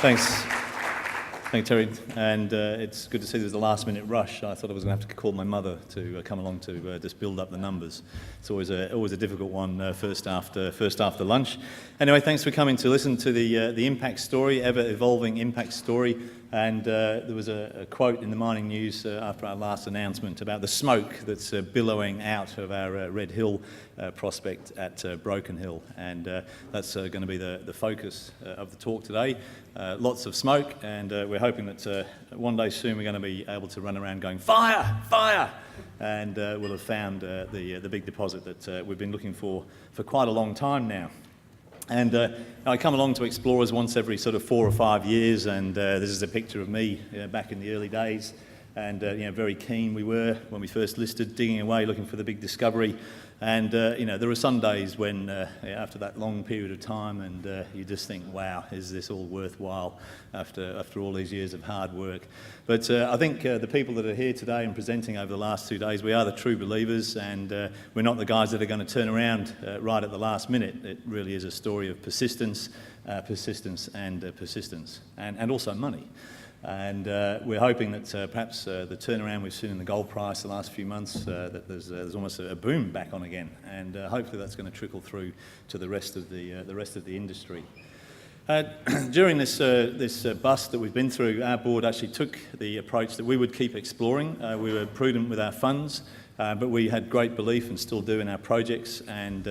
Thanks. Thanks, Terry. And it's good to see there's a last-minute rush. I thought I was going to have to call my mother to come along to just build up the numbers. It's always a difficult one first after lunch. Anyway, thanks for coming to listen to the impact story, ever-evolving impact story. And there was a quote in the mining news after our last announcement about the smoke that's billowing out of our Red Hill prospect at Broken Hill. And that's going to be the focus of the talk today. Lots of smoke, and we're hoping that one day soon we're going to be able to run around going, fire, fire! And we'll have found the big deposit that we've been looking for quite a long time now. And I come along to Explorers once every sort of 4 or 5 years, and this is a picture of me back in the early days. And very keen we were when we first listed, digging away, looking for the big discovery. And there are some days when, after that long period of time, and you just think, wow, is this all worthwhile after all these years of hard work? But I think the people that are here today and presenting over the last 2 days, we are the true believers, and we're not the guys that are going to turn around right at the last minute. It really is a story of persistence, persistence, and also money. And we're hoping that perhaps the turnaround we've seen in the gold price the last few months, that there's almost a boom back on again, and hopefully that's going to trickle through to the rest of the industry. During this bust that we've been through, our board actually took the approach that we would keep exploring. We were prudent with our funds, but we had great belief and still do in our projects, and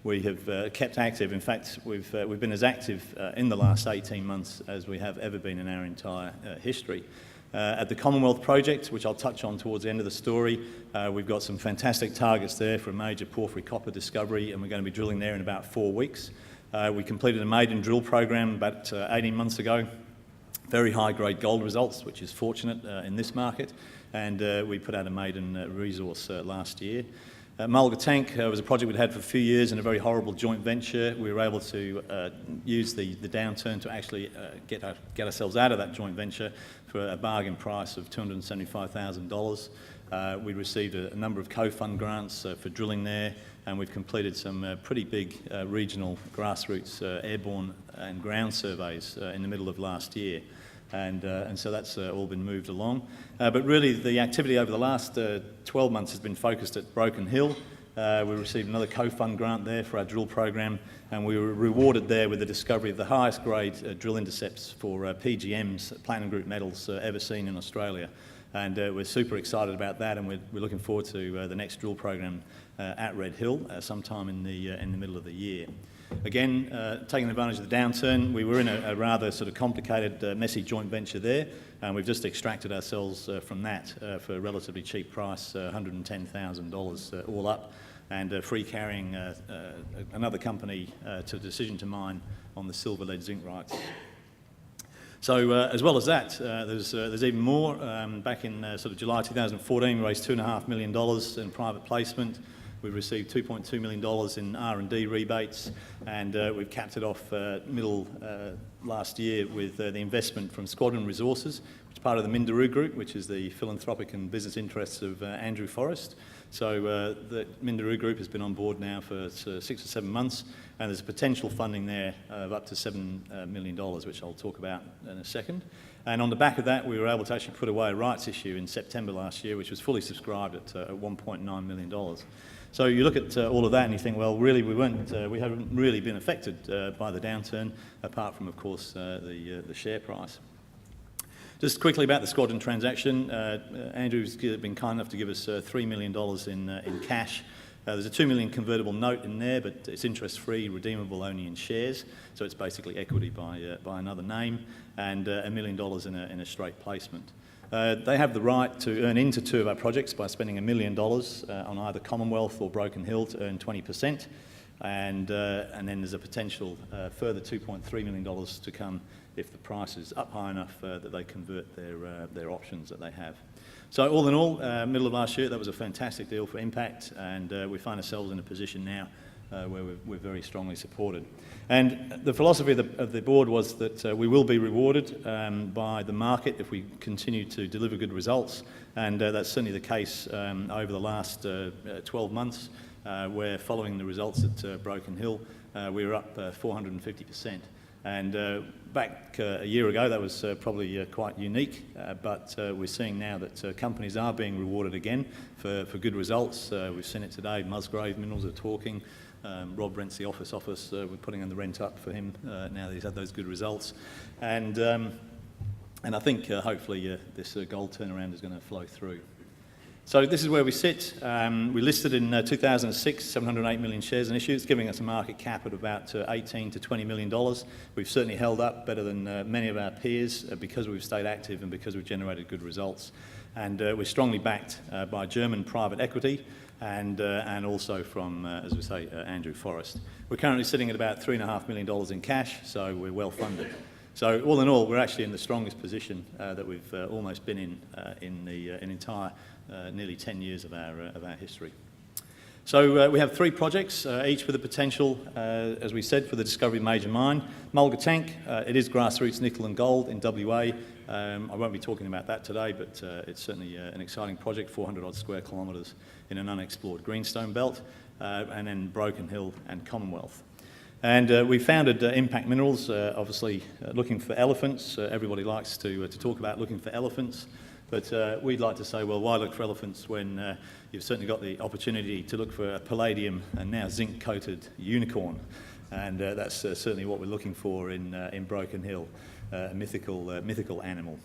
we have kept active. In fact, we've been as active in the last 18 months as we have ever been in our entire history. At the Commonwealth project, which I'll touch on towards the end of the story, we've got some fantastic targets there for a major porphyry copper discovery, and we're going to be drilling there in about 4 weeks. We completed a maiden drill program about 18 months ago. Very high-grade gold results, which is fortunate in this market, and we put out a maiden resource last year. Mulga Tank was a project we'd had for a few years in a very horrible joint venture. We were able to use the downturn to actually get ourselves out of that joint venture for a bargain price of $275,000. We received a number of co-fund grants for drilling there, and we've completed some pretty big regional grassroots airborne and ground surveys in the middle of last year. And so that's all been moved along. But really the activity over the last 12 months has been focused at Broken Hill. We received another co-fund grant there for our drill program, and we were rewarded there with the discovery of the highest grade drill intercepts for PGMs, platinum group metals, ever seen in Australia. And we're super excited about that, and we're looking forward to the next drill program at Red Hill sometime in the middle of the year. Again, taking advantage of the downturn, we were in a rather sort of complicated, messy joint venture there, and we've just extracted ourselves from that for a relatively cheap price, $110,000 all up, and free carrying another company to Decision to Mine on the silver, lead, zinc rights. So as well as that, there's even more. Back in sort of July 2014, we raised $2.5 million in private placement. We've received $2.2 million in R&D rebates, and we've capped it off middle last year with the investment from Squadron Resources, which is part of the Minderoo Group, which is the philanthropic and business interests of Andrew Forrest. So the Minderoo Group has been on board now for 6 or 7 months, and there's potential funding there of up to $7 million, which I'll talk about in a second. And on the back of that, we were able to actually put away a rights issue in September last year, which was fully subscribed at $1.9 million. So you look at all of that and you think, well, really, we haven't really been affected by the downturn, apart from, of course, the share price. Just quickly about the Squadron transaction, Andrew's been kind enough to give us $3 million in cash. There's a $2 million convertible note in there, but it's interest-free, redeemable only in shares, so it's basically equity by another name, and $1 million in a straight placement. They have the right to earn into 2 of our projects by spending $1 million on either Commonwealth or Broken Hill to earn 20%, and then there's a potential further $2.3 million to come if the price is up high enough that they convert their options that they have. So all in all, middle of last year, that was a fantastic deal for Impact, and we find ourselves in a position now where we're very strongly supported. And the philosophy of the board was that we will be rewarded by the market if we continue to deliver good results, and that's certainly the case over the last 12 months, where following the results at Broken Hill, we were up 450%. And back a year ago, that was probably quite unique, but we're seeing now that companies are being rewarded again for good results. We've seen it today. Musgrave Minerals are talking. Rob rents the office. We're putting in the rent up for him now that he's had those good results. And I think hopefully this gold turnaround is going to flow through. So this is where we sit. We listed in 2006, 708 million shares in issue. It's giving us a market cap of about $18 to $20 million. We've certainly held up better than many of our peers because we've stayed active and because we've generated good results. And we're strongly backed by German private equity and also from, as we say, Andrew Forrest. We're currently sitting at about $3.5 million in cash, so we're well funded. So all in all, we're actually in the strongest position that we've almost been in the entire nearly 10 years of our history. So we have 3 projects, each with the potential, as we said, for the discovery of major mine. Mulga Tank, it is grassroots nickel and gold in WA. I won't be talking about that today, but it's certainly an exciting project, 400 odd square kilometres in an unexplored greenstone belt, and then Broken Hill and Commonwealth. And we founded Impact Minerals, obviously looking for elephants. Everybody likes to talk about looking for elephants. But we'd like to say, well, why look for elephants when you've certainly got the opportunity to look for a palladium and now zinc-coated unicorn? And that's certainly what we're looking for in Broken Hill, a mythical animal.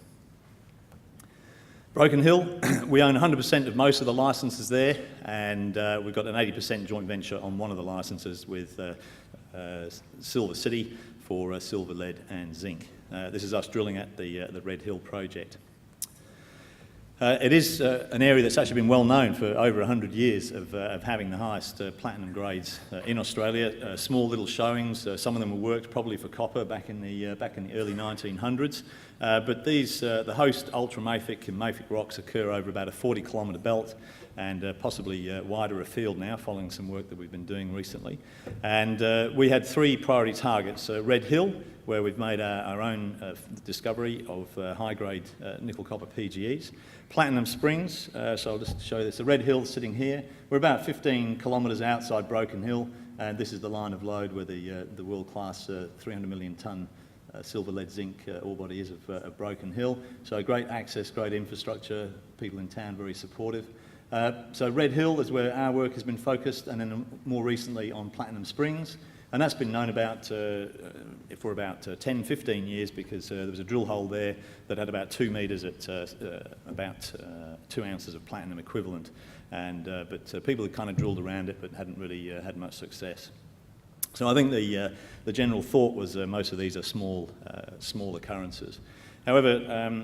Broken Hill, we own 100% of most of the licences there, and we've got an 80% joint venture on one of the licences with Silver City for silver, lead and zinc. This is us drilling at the Red Hill project. It is an area that's actually been well known for over 100 years of having the highest platinum grades in Australia. Small little showings, some of them were worked probably for copper back in the early 1900s. But these, the host ultramafic and mafic rocks occur over about a 40-kilometre belt and possibly wider afield now, following some work that we've been doing recently. And we had 3 priority targets: Red Hill, where we've made our own discovery of high-grade nickel-copper PGEs. Platinum Springs, so I'll just show you this. The Red Hill sitting here. We're about 15 kilometres outside Broken Hill, and this is the line of load where the world-class 300 million tonne silver, lead, zinc ore body is of Broken Hill. So great access, great infrastructure, people in town very supportive. So Red Hill is where our work has been focused, and then more recently on Platinum Springs. And that's been known about for about 10, 15 years because there was a drill hole there that had about 2 metres at about 2 ounces of platinum equivalent. And, but people had kind of drilled around it but hadn't really had much success. So I think the general thought was most of these are small occurrences. However,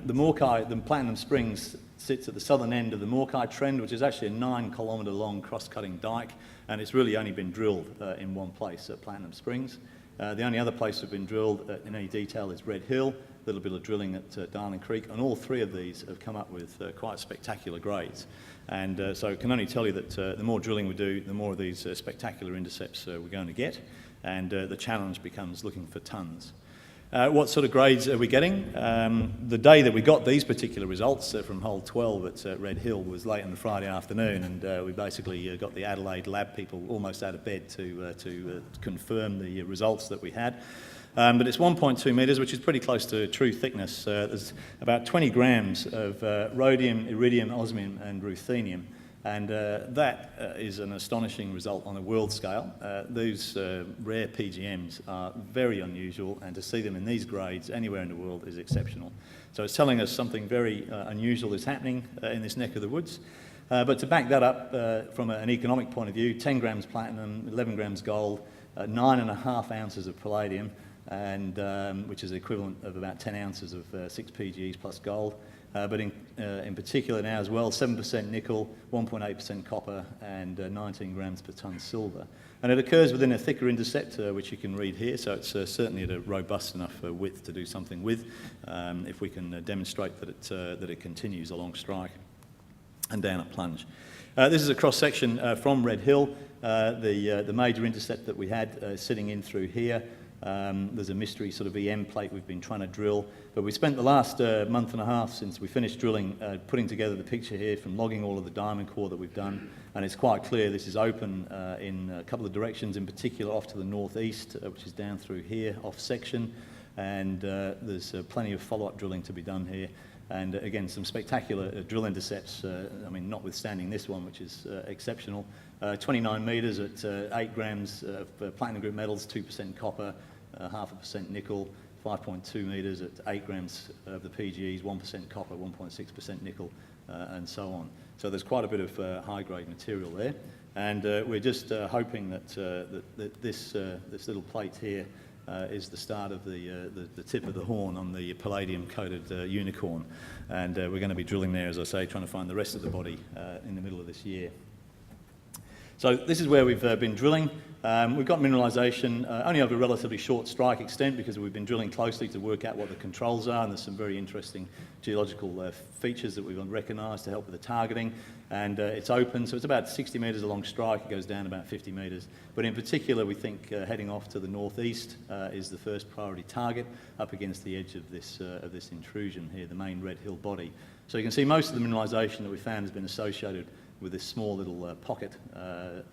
the Platinum Springs sits at the southern end of the Morkai Trend, which is actually a 9-kilometre long cross-cutting dike, and it's really only been drilled in one place at Platinum Springs. The only other place that's been drilled in any detail is Red Hill, a little bit of drilling at Darling Creek, and all 3 of these have come up with quite spectacular grades. And so I can only tell you that the more drilling we do, the more of these spectacular intercepts we're going to get, and the challenge becomes looking for tonnes. What sort of grades are we getting? The day that we got these particular results from hole 12 at Red Hill was late on the Friday afternoon, and we basically got the Adelaide lab people almost out of bed to confirm the results that we had. But it's 1.2 metres, which is pretty close to true thickness. There's about 20 grams of rhodium, iridium, osmium and ruthenium. And that is an astonishing result on a world scale. These rare PGMs are very unusual, and to see them in these grades anywhere in the world is exceptional. So it's telling us something very unusual is happening in this neck of the woods. But to back that up from an economic point of view, 10 grams platinum, 11 grams gold, 9.5 ounces of palladium, and which is the equivalent of about 10 ounces of 6 PGEs plus gold. But in particular now as well, 7% nickel, 1.8% copper, and 19 grams per tonne silver. And it occurs within a thicker intercept, which you can read here, so it's certainly at a robust enough width to do something with, if we can demonstrate that it continues along strike and down at plunge. This is a cross-section from Red Hill. The major intercept that we had sitting in through here. There's a mystery sort of EM plate we've been trying to drill, but we spent the last month and a half since we finished drilling putting together the picture here from logging all of the diamond core that we've done, and it's quite clear this is open in a couple of directions, in particular off to the northeast, which is down through here, off section, and there's plenty of follow-up drilling to be done here. And again, some spectacular drill intercepts, I mean, notwithstanding this one, which is exceptional. 29 metres at 8 grams of platinum group metals, 2% copper, 0.5% nickel, 5.2 metres at 8 grams of the PGEs, 1% copper, 1.6% nickel, and so on. So there's quite a bit of high-grade material there. And we're just hoping that this little plate here is the start of the tip of the horn on the palladium-coated unicorn. And we're going to be drilling there, as I say, trying to find the rest of the body in the middle of this year. So this is where we've been drilling. We've got mineralisation only over a relatively short strike extent because we've been drilling closely to work out what the controls are, and there's some very interesting geological features that we've recognised to help with the targeting. And it's open, so it's about 60 metres along strike. It goes down about 50 metres. But in particular, we think heading off to the northeast is the first priority target up against the edge of this intrusion here, the main Red Hill body. So you can see most of the mineralisation that we found has been associated with this small little pocket of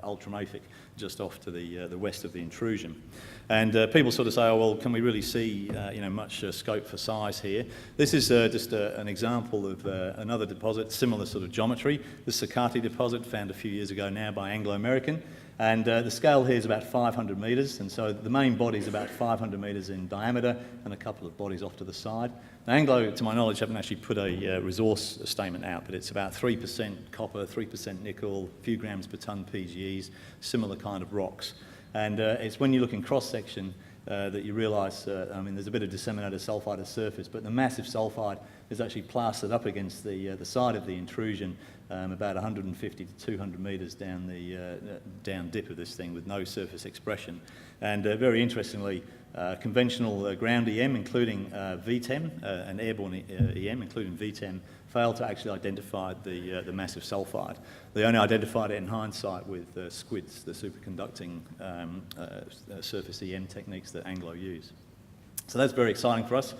ultramafic just off to the west of the intrusion. And people sort of say, oh, well, can we really see much scope for size here? This is just an example of another deposit, similar sort of geometry. The Sakati deposit, found a few years ago now by Anglo-American. And the scale here is about 500 metres, and so the main body is about 500 metres in diameter and a couple of bodies off to the side. Now, Anglo, to my knowledge, haven't actually put a resource statement out, but it's about 3% copper, 3% nickel, a few grams per tonne PGEs, similar kind of rocks. And it's when you look in cross-section that you realise, I mean, there's a bit of disseminated sulphide at the surface, but the massive sulphide is actually plastered up against the side of the intrusion, about 150 to 200 metres down the down dip of this thing with no surface expression. And very interestingly, conventional ground EM, including VTEM, and airborne EM, including VTEM, failed to actually identify the massive sulphide. They only identified it in hindsight with SQUIDs, the superconducting surface EM techniques that Anglo use. So that's very exciting for us,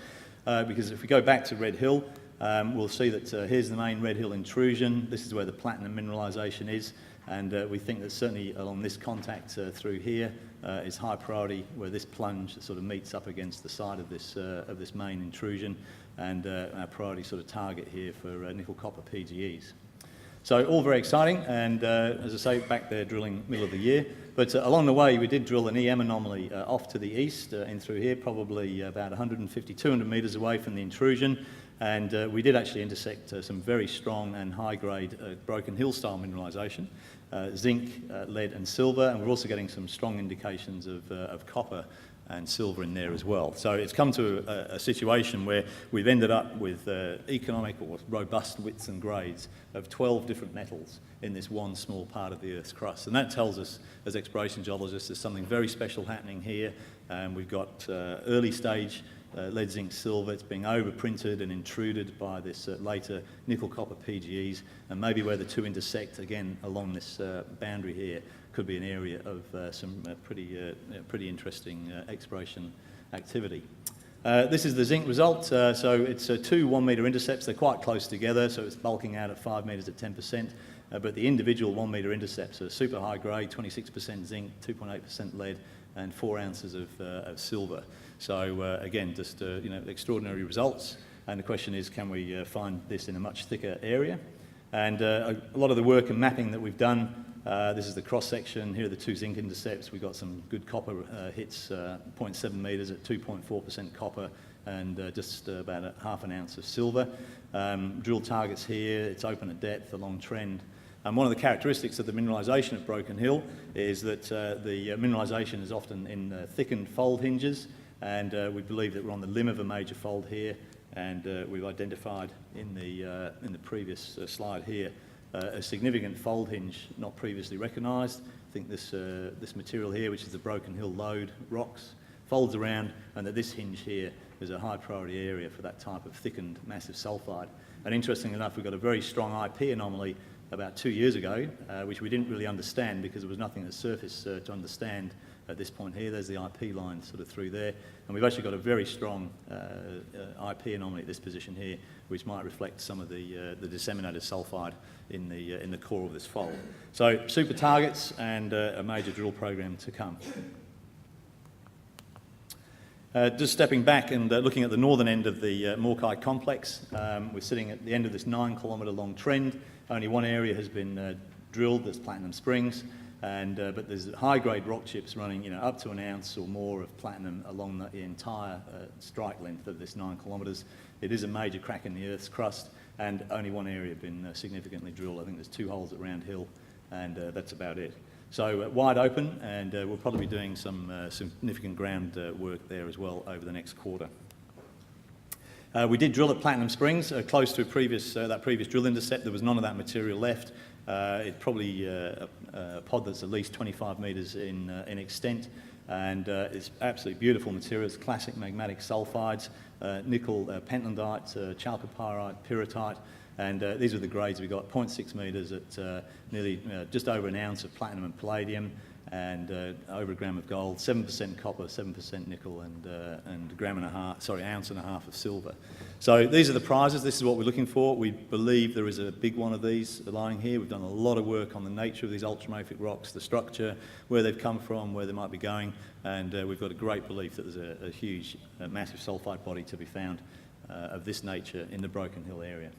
because if we go back to Red Hill, we'll see that here's the main Red Hill intrusion. This is where the platinum mineralisation is, and we think that certainly along this contact through here is high priority, where this plunge sort of meets up against the side of this main intrusion, and our priority sort of target here for nickel copper PGEs. So all very exciting, and as I say, back there drilling middle of the year. But along the way, we did drill an EM anomaly off to the east in through here, probably about 150, 200 metres away from the intrusion. And we did actually intersect some very strong and high-grade Broken Hill style mineralisation, zinc, lead and silver, and we're also getting some strong indications of copper and silver in there as well. So it's come to a situation where we've ended up with economic or robust widths and grades of 12 different metals in this one small part of the Earth's crust. And that tells us, as exploration geologists, there's something very special happening here. We've got early stage lead, zinc, silver. It's being overprinted and intruded by this later nickel copper PGEs, and maybe where the two intersect again along this boundary here could be an area of some pretty interesting exploration activity. This is the zinc result. So it's two 1 metre intercepts. They're quite close together, so it's bulking out at 5 metres at 10%. But the individual 1 metre intercepts are super high grade, 26% zinc, 2.8% lead, and 4 ounces of silver. So again, just extraordinary results. And the question is, can we find this in a much thicker area? And a lot of the work and mapping that we've done, this is the cross-section. Here are the two zinc intercepts. We've got some good copper hits, 0.7 metres at 2.4% copper, and just about half an ounce of silver. Drill targets here. It's open at depth, a long trend. And one of the characteristics of the mineralisation at Broken Hill is that the mineralisation is often in thickened fold hinges, and we believe that we're on the limb of a major fold here, and we've identified in the previous slide here a significant fold hinge not previously recognised. I think this material here, which is the Broken Hill lode rocks, folds around, and that this hinge here is a high priority area for that type of thickened massive sulphide. And interestingly enough, we've got a very strong IP anomaly about 2 years ago, which we didn't really understand because there was nothing at the surface to understand at this point here. There's the IP line sort of through there. And we've actually got a very strong IP anomaly at this position here, which might reflect some of the disseminated sulfide in the core of this fold. So super targets and a major drill program to come. Just stepping back and looking at the northern end of the Morkai complex, we're sitting at the end of this 9-kilometre long trend. Only one area has been drilled, there's Platinum Springs, but there's high-grade rock chips running up to an ounce or more of platinum along the entire strike length of this 9 kilometres. It is a major crack in the Earth's crust, and only one area been significantly drilled. I think there's 2 holes at Round Hill, and that's about it. So wide open, and we'll probably be doing some significant ground work there as well over the next quarter. We did drill at Platinum Springs, close to that previous drill intercept. There was none of that material left. It's probably a pod that's at least 25 metres in extent, and it's absolutely beautiful material. It's classic magmatic sulfides, nickel pentlandite, chalcopyrite, pyrrhotite. And these are the grades we got, 0.6 metres at nearly just over an ounce of platinum and palladium, and over a gram of gold, 7% copper, 7% nickel, and ounce and a half of silver. So these are the prizes. This is what we're looking for. We believe there is a big one of these lying here. We've done a lot of work on the nature of these ultramafic rocks, the structure, where they've come from, where they might be going, and we've got a great belief that there's a huge, massive sulfide body to be found of this nature in the Broken Hill area.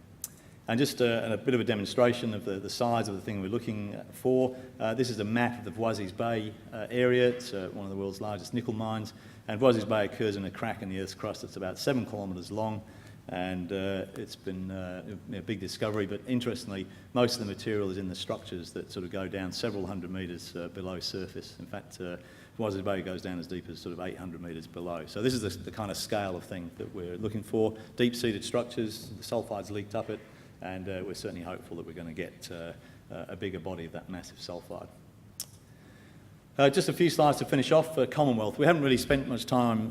And just a bit of a demonstration of the size of the thing we're looking for. This is a map of the Voisey's Bay area. It's one of the world's largest nickel mines. And Voisey's Bay occurs in a crack in the Earth's crust that's about 7 kilometres long. And it's been a big discovery. But interestingly, most of the material is in the structures that sort of go down several hundred metres below surface. In fact, Voisey's Bay goes down as deep as sort of 800 metres below. So this is the kind of scale of thing that we're looking for. Deep-seated structures, the sulfide's leaked up it. And we're certainly hopeful that we're going to get a bigger body of that massive sulfide. Just a few slides to finish off. Commonwealth. We haven't really spent much time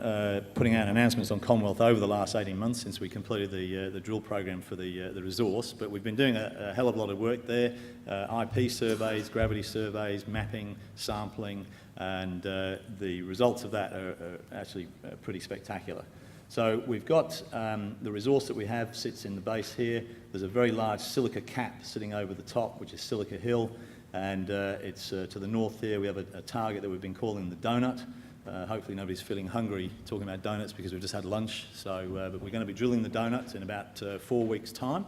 putting out announcements on Commonwealth over the last 18 months since we completed the drill program for the resource, but we've been doing a hell of a lot of work there. IP surveys, gravity surveys, mapping, sampling, and the results of that are actually pretty spectacular. So we've got the resource that we have sits in the base here. There's a very large silica cap sitting over the top, which is Silica Hill, and it's to the north here. We have a target that we've been calling the Donut. Hopefully nobody's feeling hungry talking about donuts because we've just had lunch. So, but we're going to be drilling the Donut in about 4 weeks' time,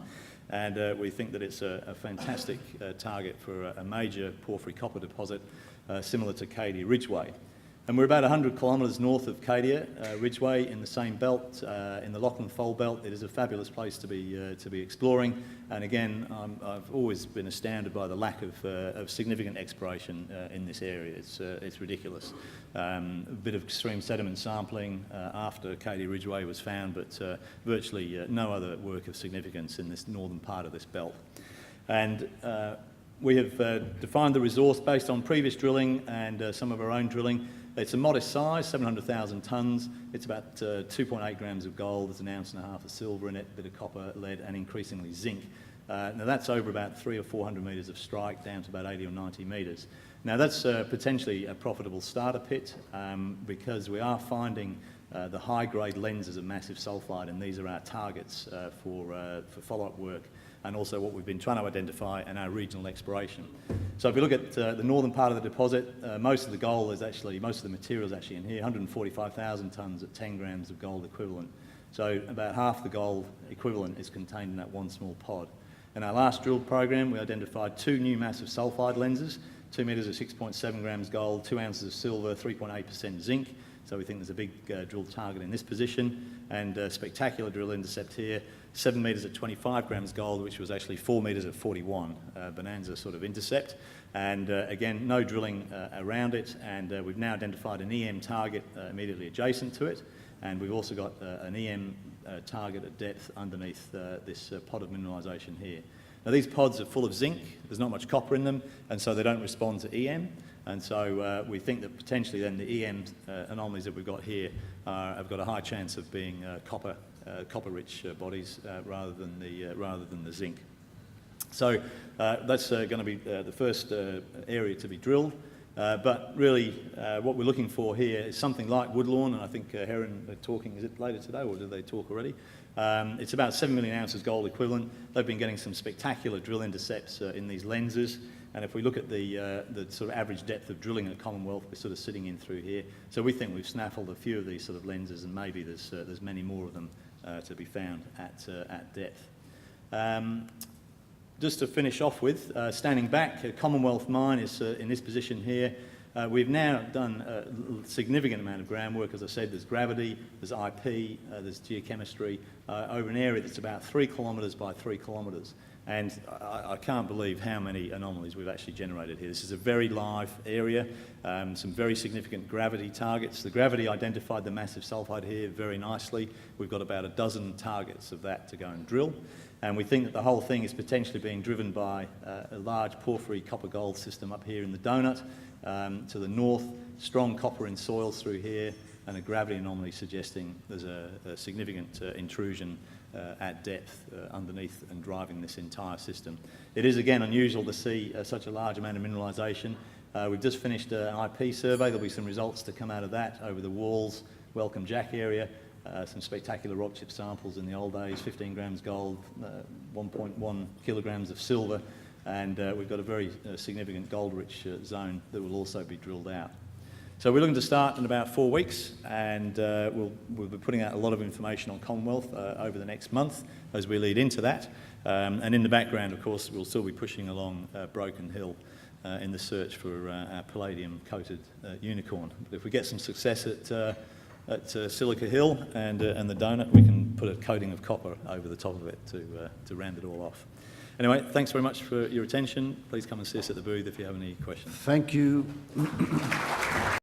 and we think that it's a fantastic target for a major porphyry copper deposit similar to Cadia Ridgeway. And we're about 100 kilometres north of Cadia Ridgeway in the same belt, in the Lachlan Fold Belt. It is a fabulous place to be exploring. And again, I've always been astounded by the lack of significant exploration in this area. It's ridiculous. A bit of extreme sediment sampling after Cadia Ridgeway was found, but virtually no other work of significance in this northern part of this belt. And we have defined the resource based on previous drilling and some of our own drilling. It's a modest size, 700,000 tonnes. It's about 2.8 grams of gold. There's an ounce and a half of silver in it, a bit of copper, lead, and increasingly zinc. Now that's over about 300 or 400 metres of strike, down to about 80 or 90 metres. Now that's potentially a profitable starter pit because we are finding the high-grade lenses of massive sulfide, and these are our targets for follow-up work, and also what we've been trying to identify in our regional exploration. So if you look at the northern part of the deposit, most of the material is actually in here, 145,000 tonnes at 10 grams of gold equivalent. So about half the gold equivalent is contained in that one small pod. In our last drill program, we identified 2 new massive sulfide lenses, 2 metres of 6.7 grams gold, 2 ounces of silver, 3.8% zinc. So we think there's a big drill target in this position, and a spectacular drill intercept here, 7 metres at 25 grams gold, which was actually 4 metres at 41, bonanza sort of intercept. And again, no drilling around it, and we've now identified an EM target immediately adjacent to it, and we've also got an EM target at depth underneath this pod of mineralisation here. Now these pods are full of zinc, there's not much copper in them, and so they don't respond to EM. And so we think that potentially then the EM anomalies that we've got here have got a high chance of being copper-rich bodies rather than the zinc. So that's going to be the first area to be drilled. But really, what we're looking for here is something like Woodlawn, and I think Heron are talking, is it later today, or did they talk already? It's about 7 million ounces gold equivalent. They've been getting some spectacular drill intercepts in these lenses, and if we look at the sort of average depth of drilling at Commonwealth, we're sort of sitting in through here. So we think we've snaffled a few of these sort of lenses, and maybe there's many more of them to be found at depth. Just to finish off with, standing back, Commonwealth Mine is in this position here. We've now done a significant amount of groundwork. As I said, there's gravity, there's IP, there's geochemistry over an area that's about 3 kilometres by 3 kilometres. And I can't believe how many anomalies we've actually generated here. This is a very live area, some very significant gravity targets. The gravity identified the massive sulphide here very nicely. We've got about a dozen targets of that to go and drill. And we think that the whole thing is potentially being driven by a large porphyry copper-gold system up here in the donut. To the north, strong copper in soils through here, and a gravity anomaly suggesting there's a significant intrusion at depth underneath and driving this entire system. It is again unusual to see such a large amount of mineralisation. We've just finished an IP survey. There'll be some results to come out of that over the walls, Welcome Jack area. Some spectacular rock chip samples in the old days, 15 grams gold, 1.1 kilograms of silver, and we've got a very significant gold-rich zone that will also be drilled out. So we're looking to start in about 4 weeks, and we'll be putting out a lot of information on Commonwealth over the next month as we lead into that. And in the background, of course, we'll still be pushing along Broken Hill in the search for our palladium-coated unicorn. But if we get some success at Silica Hill and the donut, we can put a coating of copper over the top of it to round it all off. Anyway, thanks very much for your attention. Please come and see us at the booth if you have any questions. Thank you.